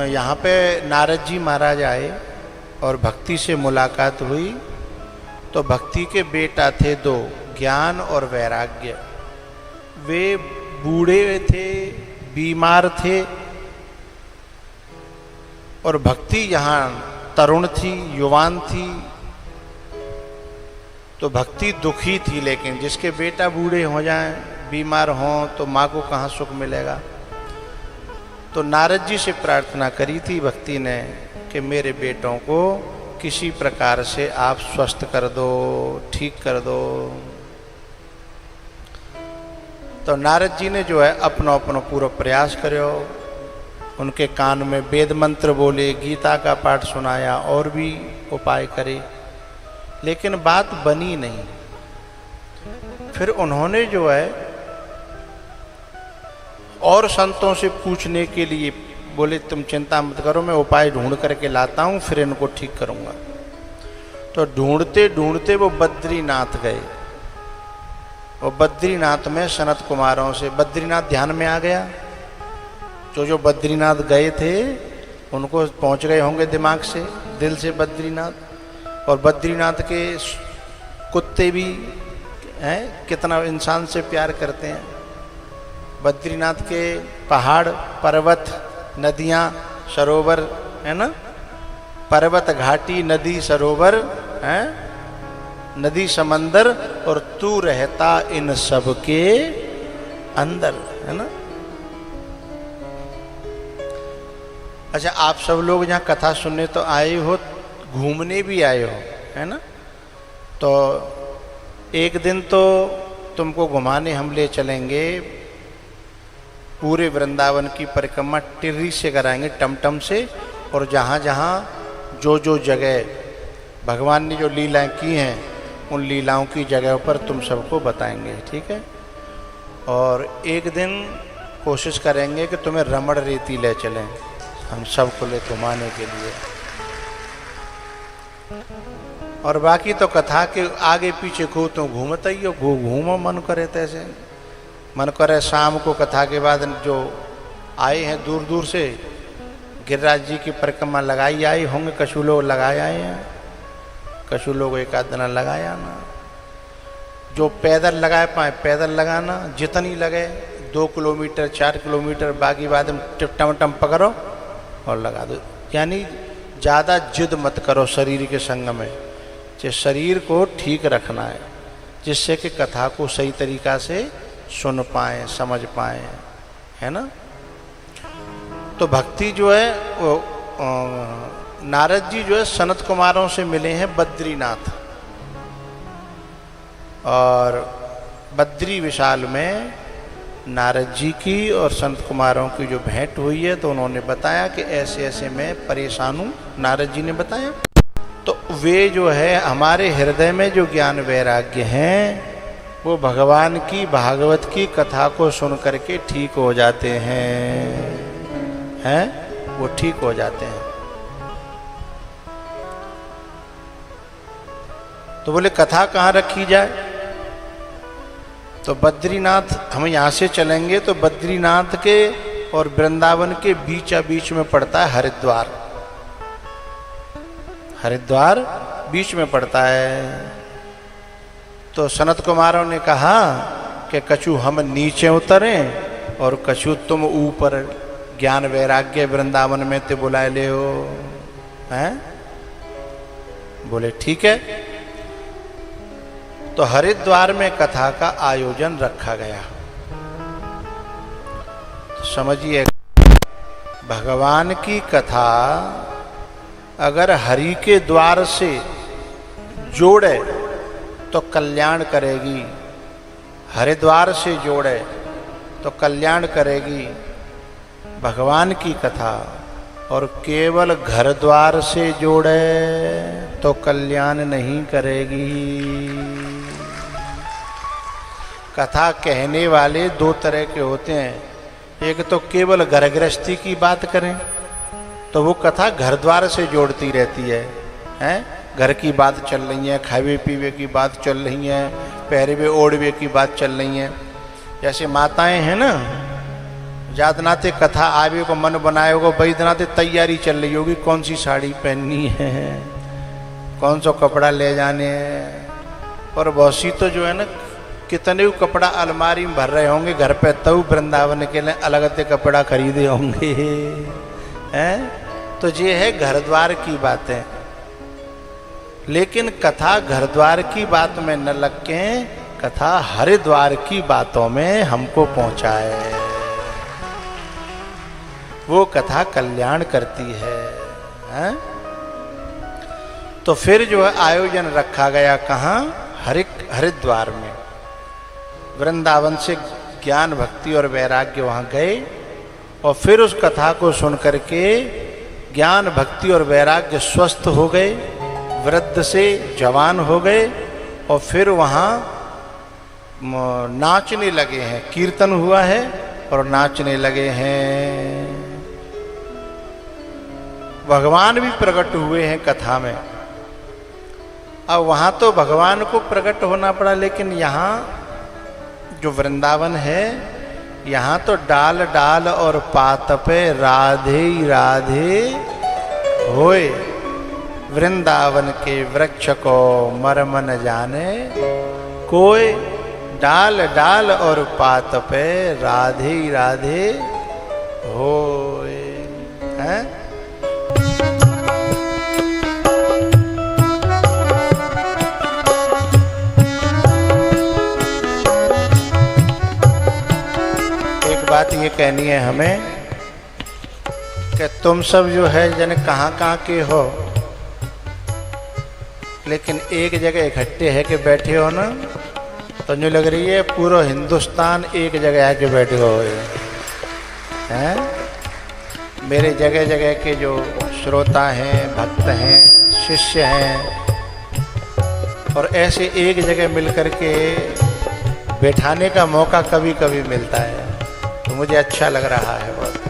यहाँ पे नारद जी महाराज आए और भक्ति से मुलाकात हुई। तो भक्ति के बेटा थे दो, ज्ञान और वैराग्य। वे बूढ़े थे, बीमार थे, और भक्ति यहाँ तरुण थी, युवान थी। तो भक्ति दुखी थी, लेकिन जिसके बेटा बूढ़े हो जाएं, बीमार हों, तो माँ को कहाँ सुख मिलेगा। तो नारद जी से प्रार्थना करी थी भक्ति ने कि मेरे बेटों को किसी प्रकार से आप स्वस्थ कर दो, ठीक कर दो। तो नारद जी ने जो है अपना पूरा प्रयास करो। उनके कान में वेद मंत्र बोले, गीता का पाठ सुनाया और भी उपाय करे, लेकिन बात बनी नहीं। फिर उन्होंने जो है और संतों से पूछने के लिए बोले, तुम चिंता मत करो, मैं उपाय ढूंढ करके लाता हूं, फिर इनको ठीक करूंगा। तो ढूंढते ढूंढते वो बद्रीनाथ गए। और बद्रीनाथ में सनत कुमारों से बद्रीनाथ ध्यान में आ गया। जो बद्रीनाथ गए थे उनको पहुंच गए होंगे दिमाग से, दिल से बद्रीनाथ। और बद्रीनाथ के कुत्ते भी हैं, कितना इंसान से प्यार करते हैं। बद्रीनाथ के पहाड़, पर्वत, नदियाँ, सरोवर है ना, पर्वत, घाटी, नदी, सरोवर है, नदी, समंदर, और तू रहता इन सब के अंदर, है ना। अच्छा, आप सब लोग यहाँ कथा सुनने तो आए हो, घूमने भी आए हो, है ना। तो एक दिन तो तुमको घुमाने हम ले चलेंगे, पूरे वृंदावन की परिक्रमा टिर्री से कराएंगे, टमटम से। और जहाँ जहाँ जो जगह भगवान ने जो लीलाएं की हैं, उन लीलाओं की जगह पर तुम सबको बताएंगे, ठीक है। और एक दिन कोशिश करेंगे कि तुम्हें रमण रेती ले चलें, हम सबको ले घुमाने के लिए। और बाकी तो कथा के आगे पीछे खूब तुम घूमते ही हो, घूमो मन करे तैसे। मन करे शाम को कथा के बाद जो आए हैं दूर दूर से, गिरिराज जी की परिक्रमा लगाई आए होंगे, कछु लोग लगाए आए हैं, कछु लोग एक आध दिन लगाया ना। जो पैदल लगाए पाए पैदल लगाना, जितनी लगे 2 किलोमीटर 4 किलोमीटर, बाकी बाद में टमटम पकड़ो और लगा दो। यानी ज़्यादा जिद मत करो शरीर के संग में, जो शरीर को ठीक रखना है, जिससे कि कथा को सही तरीका से सुन पाए, समझ पाए, है ना। तो भक्ति जो है वो नारद जी जो है सनत कुमारों से मिले हैं बद्रीनाथ। और बद्री विशाल में नारद जी की और संत कुमारों की जो भेंट हुई है, तो उन्होंने बताया कि ऐसे ऐसे मैं परेशान हूँ। नारद जी ने बताया, तो वे जो है हमारे हृदय में जो ज्ञान वैराग्य हैं, वो भगवान की भागवत की कथा को सुन करके ठीक हो जाते हैं, वो ठीक हो जाते हैं। तो बोले कथा कहाँ रखी जाए। तो बद्रीनाथ, हम यहाँ से चलेंगे तो बद्रीनाथ के और वृंदावन के बीच में पड़ता है हरिद्वार। हरिद्वार बीच में पड़ता है। तो सनत कुमारों ने कहा कि कछु हम नीचे उतरें और कछु तुम ऊपर, ज्ञान वैराग्य वृंदावन में ते बुलाए ले हो, हैं। बोले ठीक है। तो हरिद्वार में कथा का आयोजन रखा गया। समझिए, भगवान की कथा अगर हरि के द्वार से जोड़े तो कल्याण करेगी, हरिद्वार से जोड़े तो कल्याण करेगी भगवान की कथा। और केवल घर द्वार से जोड़े तो कल्याण नहीं करेगी। कथा कहने वाले 2 तरह के होते हैं। एक तो केवल घर गृहस्थी की बात करें, तो वो कथा घर द्वार से जोड़ती रहती है, हैं। घर की बात चल रही है, खावे पीवे की बात चल रही है, पहरवे ओढ़वे की बात चल रही है। जैसे माताएं हैं ना, जातनाते कथा आवे को मन बनाए होगा, बैद्यनाथे तैयारी चल रही होगी, कौन सी साड़ी पहननी है, कौन सा कपड़ा ले जाने हैं। और बहुत सी तो जो है ना कितने कपड़ा अलमारी में भर रहे होंगे घर पे, तब वृंदावन के लिए अलग से कपड़ा खरीदे होंगे हैं। तो ये है घर द्वार की बातें, लेकिन कथा घर द्वार की बात में न लग के कथा हरिद्वार की बातों में हमको पहुंचाए, वो कथा कल्याण करती है? तो फिर जो है आयोजन रखा गया कहाँ? हरिद्वार में। वृंदावन से ज्ञान भक्ति और वैराग्य वहाँ गए और फिर उस कथा को सुन करके ज्ञान भक्ति और वैराग्य स्वस्थ हो गए, वृद्ध से जवान हो गए और फिर वहाँ नाचने लगे हैं। कीर्तन हुआ है और नाचने लगे हैं। भगवान भी प्रकट हुए हैं कथा में। अब वहाँ तो भगवान को प्रकट होना पड़ा, लेकिन यहाँ जो वृंदावन है यहाँ तो डाल डाल और पात पे राधे राधे होए। वृंदावन के वृक्ष को मर्म न जाने कोई, डाल डाल और पात पे राधे राधे होए। हैं? बात ये कहनी है हमें कि तुम सब जो है जन कहाँ कहाँ के हो, लेकिन एक जगह इकट्ठे है कि बैठे हो ना, तो जो लग रही है पूरा हिंदुस्तान एक जगह आके बैठे हो हैं। मेरे जगह जगह के जो श्रोता हैं, भक्त हैं, शिष्य हैं, और ऐसे एक जगह मिल करके बैठाने का मौका कभी कभी मिलता है, तो मुझे अच्छा लग रहा है बहुत।